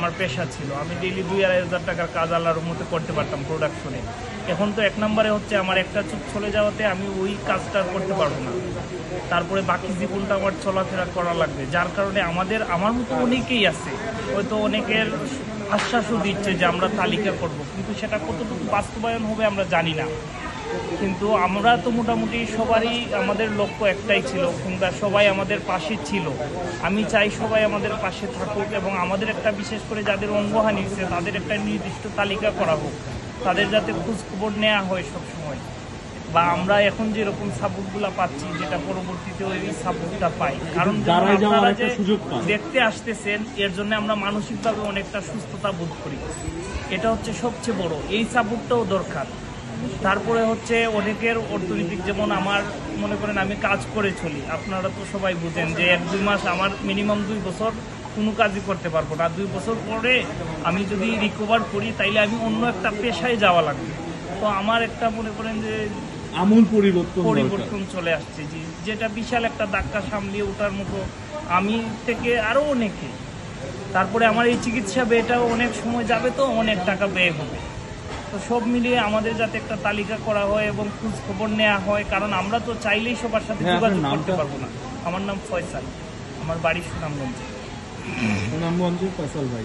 আমার পেশা ছিল, আমি ডেইলি 2-2.5 টাকার কাজ আল্লাহর রহমতে করতে পারতাম প্রোডাকশনে। এখন তো 1 নম্বরে হচ্ছে আমার একটা চোখ চলে যাওয়াতে আমি ওই কাজটা করতে পারবো না, তারপরে বাকি জীবনটা আমার চলাফেরা করা লাগবে। যার কারণে আমার মতো অনেকেই আছে, হয়তো অনেকের আশ্বাসও দিচ্ছে যে আমরা তালিকা করব, কিন্তু সেটা কতটুকু বাস্তবায়ন হবে আমরা জানি না। কিন্তু আমরা তো মোটামুটি সবারই আমাদের লক্ষ্য একটাই ছিল, কিংবা সবাই আমাদের পাশে ছিল। আমি চাই সবাই আমাদের পাশে থাকুক এবং আমাদের একটা, বিশেষ করে যাদের অঙ্গহানি হয়েছে তাদের একটা নির্দিষ্ট তালিকা করা হোক, তাদের যাতে খোঁজখবর নেওয়া হয় সবসময়, বা আমরা এখন যেরকম সাপোর্টগুলো পাচ্ছি যেটা পরবর্তীতে ওই সাপোর্টটা পাই। কারণ আপনারা যে দেখতে আসতেছেন এর জন্য আমরা মানসিকভাবে অনেকটা সুস্থতা বোধ করি, এটা হচ্ছে সবচেয়ে বড়। এই সাপোর্টটাও দরকার। তারপরে হচ্ছে অনেকের অর্থনৈতিক, যেমন আমার মনে করেন আমি কাজ করে চলি, আপনারা তো সবাই বুঝেন যে 1-2 মাস আমার মিনিমাম 2 বছর কোনো কাজই করতে পারবো না। 2 বছর পরে আমি যদি রিকভার করি তাইলে আমি অন্য একটা পেশায় যাওয়া লাগবে। তো আমার একটা মনে করেন যে আমূল পরিবর্তন চলে আসছে, যেটা বিশাল একটা ধাক্কা সামলিয়ে ওঠার মতো আমি থেকে আরও অনেকে। তারপরে আমার এই চিকিৎসা ব্যয়টাও অনেক সময় যাবে, তো অনেক টাকা ব্যয় হবে। তো সব মিলিয়ে আমাদের যাতে একটা তালিকা করা হয় এবং খোঁজ খবর নেওয়া হয়, কারণ আমরা তো চাইলেই সবার সাথে যোগাযোগ করতে পারবো না। আমার নাম ফয়সাল, আমার বাড়ি সুনামগঞ্জে। ফয়সাল ভাই।